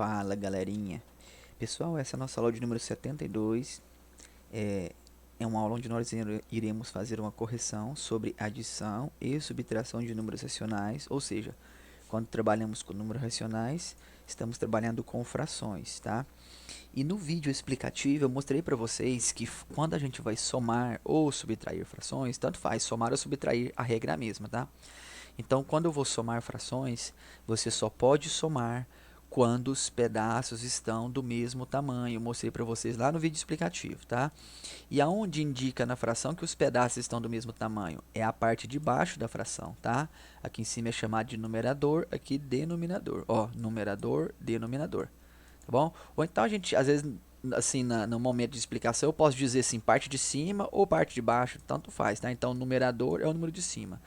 Fala, galerinha. Pessoal, essa é a nossa aula de número 72. É uma aula onde nós iremos fazer uma correção sobre adição e subtração de números racionais, ou seja, quando trabalhamos com números racionais, estamos trabalhando com frações, tá? E no vídeo explicativo eu mostrei para vocês que quando a gente vai somar ou subtrair frações, tanto faz, somar ou subtrair, a regra é a mesma, tá? Então, quando eu vou somar frações, você só pode somar quando os pedaços estão do mesmo tamanho. Eu mostrei para vocês lá no vídeo explicativo, tá? E aonde indica na fração que os pedaços estão do mesmo tamanho? É a parte de baixo da fração, tá? Aqui em cima é chamado de numerador, aqui denominador. Ó, numerador, denominador, tá bom? Ou então a gente, às vezes, assim, no momento de explicação, eu posso dizer assim, parte de cima ou parte de baixo, tanto faz, tá? Então, numerador é o número de cima.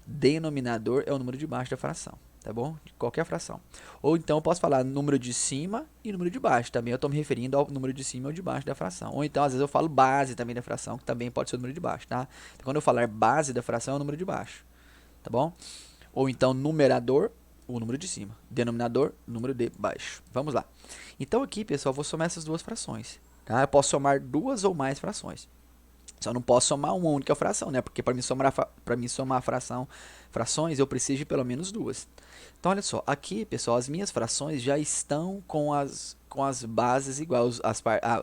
Denominador é o número de baixo da fração, tá bom? De qualquer fração. Ou então eu posso falar número de cima e número de baixo. Também eu estou me referindo ao número de cima ou de baixo da fração. Ou então, às vezes, eu falo base também da fração, que também pode ser o número de baixo, tá? Então, quando eu falar base da fração, é o número de baixo, tá bom? Ou então, numerador, o número de cima. Denominador, número de baixo. Vamos lá. Então, aqui, pessoal, eu vou somar essas duas frações, tá? Eu posso somar duas ou mais frações. Só não posso somar uma única fração, né? Porque para mim somar frações, eu preciso de pelo menos duas. Então, olha só, aqui, pessoal, as minhas frações já estão com as bases iguais,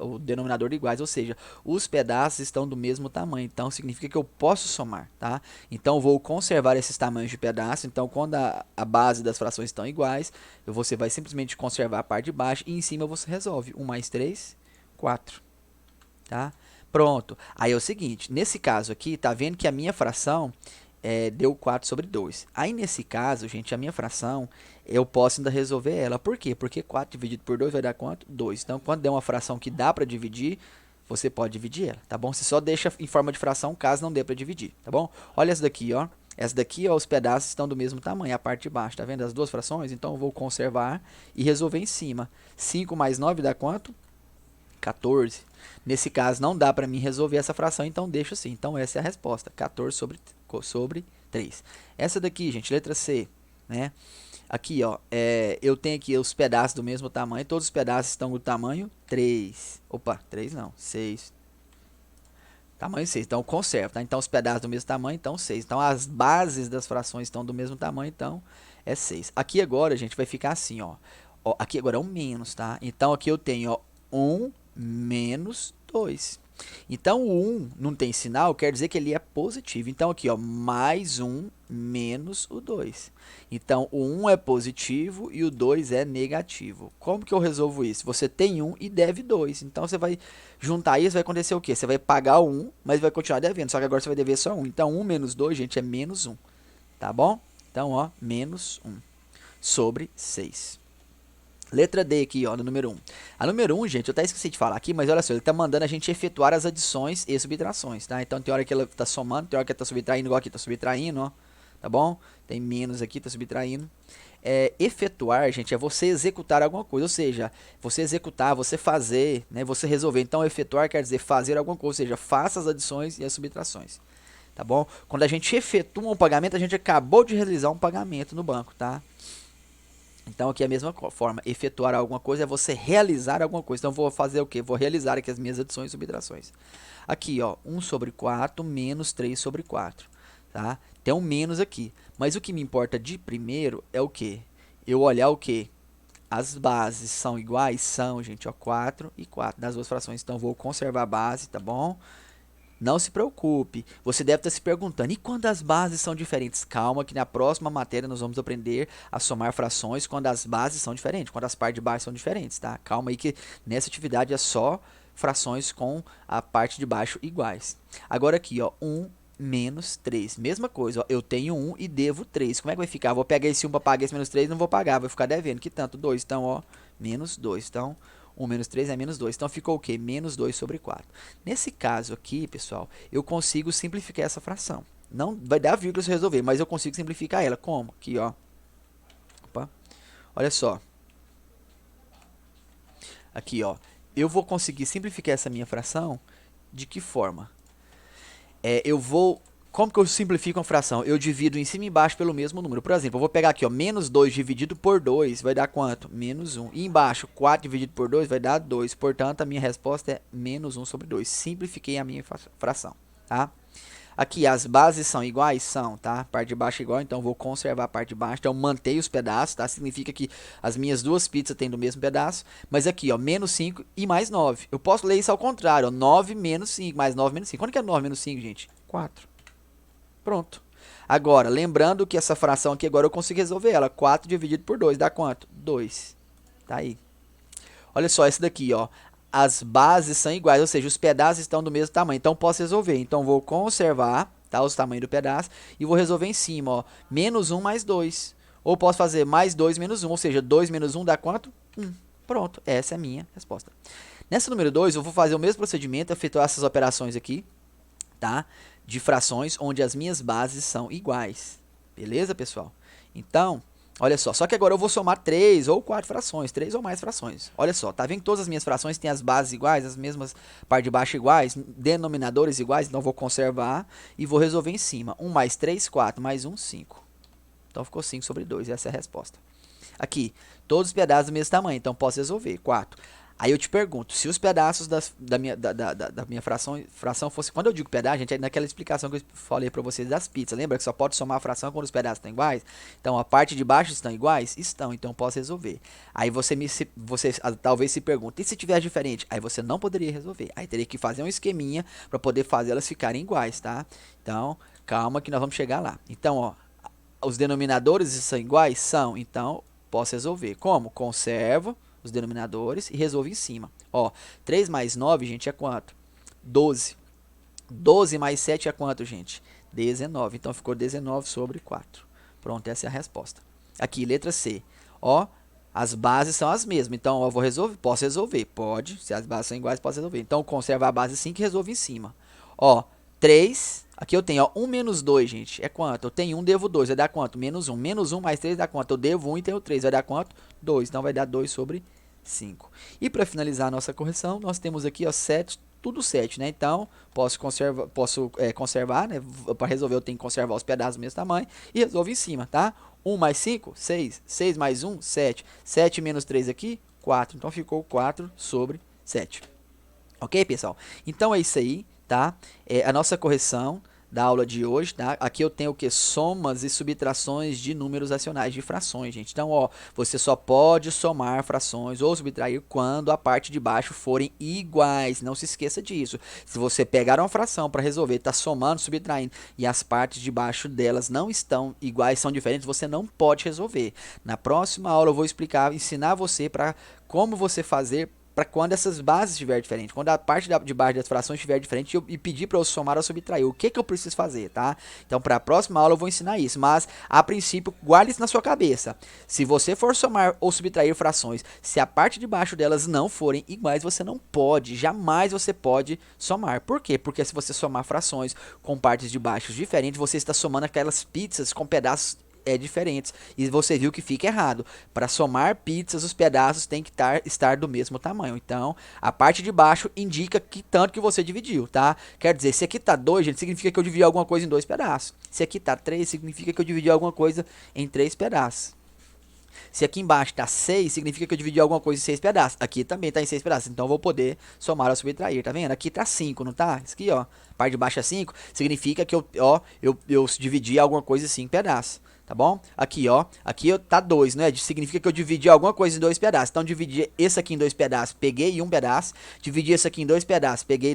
o denominador iguais, ou seja, os pedaços estão do mesmo tamanho. Então, significa que eu posso somar, tá? Então, eu vou conservar esses tamanhos de pedaço. Então, quando a base das frações estão iguais, você vai simplesmente conservar a parte de baixo e em cima você resolve. 1 mais 3, 4, tá? Pronto. Aí é o seguinte, nesse caso aqui, tá vendo que a minha fração deu 4 sobre 2. Aí nesse caso, gente, a minha fração, eu posso ainda resolver ela. Por quê? Porque 4 dividido por 2 vai dar quanto? 2. Então, quando der uma fração que dá para dividir, você pode dividir ela, tá bom? Você só deixa em forma de fração caso não dê para dividir, tá bom? Olha essa daqui, ó. Essa daqui, ó, os pedaços estão do mesmo tamanho, a parte de baixo, tá vendo? As duas frações, então eu vou conservar e resolver em cima. 5 mais 9 dá quanto? 14. Nesse caso, não dá para mim resolver essa fração, então deixo assim. Então, essa é a resposta, 14 sobre 3. Essa daqui, gente, letra C, né? Aqui, ó, eu tenho aqui os pedaços do mesmo tamanho, todos os pedaços estão do tamanho 3. Opa, 3 não, 6. Tamanho 6, então conservo, tá? Então, os pedaços do mesmo tamanho, então 6. Então, as bases das frações estão do mesmo tamanho, então é 6. Aqui agora, gente, vai ficar assim, ó. Aqui agora é um menos, tá? Então, aqui eu tenho, ó, 1 menos 2. Então, o 1 não tem sinal, quer dizer que ele é positivo. Então, aqui, ó, mais 1 menos o 2. Então, o 1 é positivo e o 2 é negativo. Como que eu resolvo isso? Você tem 1 e deve 2. Então, você vai juntar isso, vai acontecer o quê? Você vai pagar o 1, mas vai continuar devendo. Só que agora você vai dever só 1. Então, 1 menos 2, gente, é menos 1. Tá bom? Então, ó, menos 1 sobre 6. Letra D aqui, ó, no número 1. A número 1, gente, eu até esqueci de falar aqui, mas olha só, ele está mandando a gente efetuar as adições e subtrações, tá? Então tem hora que ela está somando, tem hora que ela está subtraindo, igual aqui está subtraindo, ó, tá bom? Tem menos aqui, está subtraindo. Efetuar, gente, é você executar alguma coisa, ou seja, você executar, você fazer, né, você resolver. Então, efetuar quer dizer fazer alguma coisa, ou seja, faça as adições e as subtrações, tá bom? Quando a gente efetua um pagamento, a gente acabou de realizar um pagamento no banco, tá? Então, aqui é a mesma forma, efetuar alguma coisa é você realizar alguma coisa. Então, vou fazer o quê? Vou realizar aqui as minhas adições e subtrações. Aqui, ó, 1 sobre 4 menos 3 sobre 4. Tá? Tem um menos aqui. Mas o que me importa de primeiro é o quê? Eu olhar o quê? As bases são iguais? São, gente, ó, 4 e 4 das duas frações. Então, vou conservar a base, tá bom? Não se preocupe, você deve estar se perguntando, e quando as bases são diferentes? Calma que na próxima matéria nós vamos aprender a somar frações quando as bases são diferentes, quando as partes de baixo são diferentes, tá? Calma aí que nessa atividade é só frações com a parte de baixo iguais. Agora aqui, ó, 1 menos 3, mesma coisa, ó, eu tenho 1 e devo 3, como é que vai ficar? Vou pegar esse 1 para pagar esse menos 3, não vou pagar, vou ficar devendo, que tanto? 2, então, ó, menos 2, então... 1 menos 3 é menos 2. Então, ficou o quê? Menos 2 sobre 4. Nesse caso aqui, pessoal, eu consigo simplificar essa fração. Não vai dar vírgula se eu resolver, mas eu consigo simplificar ela. Como? Aqui, ó. Opa. Olha só. Aqui, ó. Eu vou conseguir simplificar essa minha fração de que forma? Eu vou Como que eu simplifico uma fração? Eu divido em cima e embaixo pelo mesmo número. Por exemplo, eu vou pegar aqui, ó, menos 2 dividido por 2 vai dar quanto? Menos 1. E embaixo, 4 dividido por 2 vai dar 2. Portanto, a minha resposta é menos 1 sobre 2. Simplifiquei a minha fração, tá? Aqui, as bases são iguais? São, tá? Parte de baixo é igual, então eu vou conservar a parte de baixo. Então, mantei os pedaços, tá? Significa que as minhas duas pizzas têm do mesmo pedaço. Mas aqui, ó, menos 5 e mais 9. Eu posso ler isso ao contrário, ó. 9 menos 5, mais 9 menos 5. Quanto que é 9 menos 5, gente? 4. Pronto. Agora, lembrando que essa fração aqui, agora eu consigo resolver ela. 4 dividido por 2 dá quanto? 2. Tá aí. Olha só, esse daqui, ó. As bases são iguais, ou seja, os pedaços estão do mesmo tamanho. Então, posso resolver. Então, vou conservar, tá, os tamanhos do pedaço. E vou resolver em cima, ó. Menos 1 mais 2. Ou posso fazer mais 2 menos 1. Ou seja, 2 menos 1 dá quanto? 1. Pronto, essa é a minha resposta. Nessa número 2, eu vou fazer o mesmo procedimento, efetuar essas operações aqui, tá? De frações onde as minhas bases são iguais. Beleza, pessoal? Então, olha só que agora eu vou somar 3 ou 4 frações, 3 ou mais frações. Olha só, tá vendo que todas as minhas frações têm as bases iguais, as mesmas parte de baixo iguais, denominadores iguais, então eu vou conservar e vou resolver em cima. 1 mais 3, 4, mais 1, 5. Então ficou 5 sobre 2, essa é a resposta. Aqui, todos os pedaços do mesmo tamanho, então posso resolver. 4. Aí eu te pergunto, se os pedaços da minha fração fosse... Quando eu digo pedaço, gente, é naquela explicação que eu falei para vocês das pizzas. Lembra que só pode somar a fração quando os pedaços estão iguais? Então, a parte de baixo estão iguais? Estão, então eu posso resolver. Aí você talvez se pergunte, e se tiver diferente? Aí você não poderia resolver. Aí teria que fazer um esqueminha para poder fazer elas ficarem iguais, tá? Então, calma que nós vamos chegar lá. Então, ó, os denominadores são iguais? São, então posso resolver. Como? Conservo os denominadores e resolvo em cima. Ó, 3 mais 9, gente, é quanto? 12. 12 mais 7 é quanto, gente? 19. Então ficou 19 sobre 4. Pronto, essa é a resposta. Aqui, letra C. Ó, as bases são as mesmas. Então, eu vou resolver. Posso resolver? Pode. Se as bases são iguais, posso resolver. Então, conserva a base 5 e resolvo em cima. Ó, 3. Aqui eu tenho, ó, 1 menos 2, gente. É quanto? Eu tenho 1, devo 2. Vai dar quanto? Menos 1. Menos 1 mais 3 dá quanto? Eu devo 1 e tenho 3. Vai dar quanto? 2. Então, vai dar 2 sobre 5. E para finalizar a nossa correção, nós temos aqui, ó, 7, tudo 7, né? Então, posso conservar, né? Para resolver eu tenho que conservar os pedaços do mesmo tamanho e resolvo em cima, tá? 1 mais 5, 6. 6 mais 1, 7. 7 menos 3 aqui, 4. Então, ficou 4 sobre 7. Ok, pessoal? Então, é isso aí, tá? É a nossa correção da aula de hoje, tá? Aqui eu tenho o que? Somas e subtrações de números racionais, de frações, gente. Então, ó, você só pode somar frações ou subtrair quando a parte de baixo forem iguais. Não se esqueça disso. Se você pegar uma fração para resolver, tá somando, subtraindo, e as partes de baixo delas não estão iguais, são diferentes, você não pode resolver. Na próxima aula eu vou explicar, ensinar você para como você fazer para quando essas bases estiverem diferentes, quando a parte de baixo das frações estiver diferente e pedir para eu somar ou subtrair, o que eu preciso fazer, tá? Então, para a próxima aula eu vou ensinar isso, mas a princípio, guarde isso na sua cabeça. Se você for somar ou subtrair frações, se a parte de baixo delas não forem iguais, você não pode, jamais você pode somar. Por quê? Porque se você somar frações com partes de baixo diferentes, você está somando aquelas pizzas com pedaços diferentes, e você viu que fica errado. Para somar pizzas, os pedaços têm que estar do mesmo tamanho. Então, a parte de baixo indica que tanto que você dividiu, tá? Quer dizer, se aqui tá 2, gente, significa que eu dividi alguma coisa em 2 pedaços. Se aqui tá 3, significa que eu dividi alguma coisa em 3 pedaços. Se aqui embaixo tá 6, significa que eu dividi alguma coisa em 6 pedaços. Aqui também tá em 6 pedaços, então eu vou poder somar ou subtrair, tá vendo? Aqui tá 5, não tá? Isso aqui, ó, parte de baixo é 5, significa que eu dividi alguma coisa em 5 pedaços. Tá bom? Aqui, ó. Aqui tá 2, né? Significa que eu dividi alguma coisa em 2 pedaços. Então, dividi esse aqui em 2 pedaços, peguei 1 pedaço. Dividi esse aqui em 2 pedaços, peguei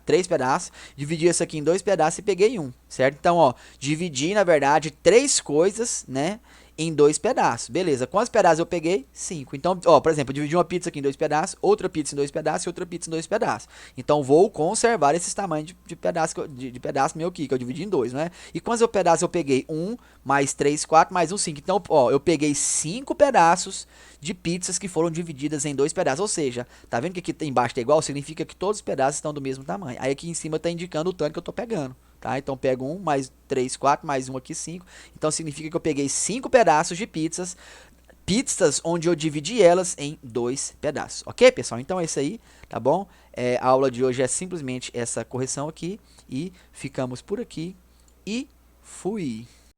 3 pedaços. Dividi esse aqui em 2 pedaços e peguei 1, certo? Então, ó, dividi, na verdade, 3 coisas, né? Em 2 pedaços. Beleza. Quantos pedaços eu peguei? 5. Então, ó, por exemplo, eu dividi uma pizza aqui em 2 pedaços, outra pizza em 2 pedaços e outra pizza em 2 pedaços. Então, vou conservar esses tamanhos de pedaço meu aqui, que eu dividi em 2, né? E quantos pedaços eu peguei? 1, mais 3, 4, mais 1, 5. Então, ó, eu peguei 5 pedaços de pizzas que foram divididas em 2 pedaços. Ou seja, tá vendo que aqui embaixo tá igual? Significa que todos os pedaços estão do mesmo tamanho. Aí aqui em cima tá indicando o tanto que eu tô pegando. Tá? Então, pego 1, mais 3, 4, mais 1 aqui, 5. Então, significa que eu peguei 5 pedaços de pizzas onde eu dividi elas em 2 pedaços. Ok, pessoal? Então, é isso aí, tá bom? A aula de hoje é simplesmente essa correção aqui. E ficamos por aqui. e fui!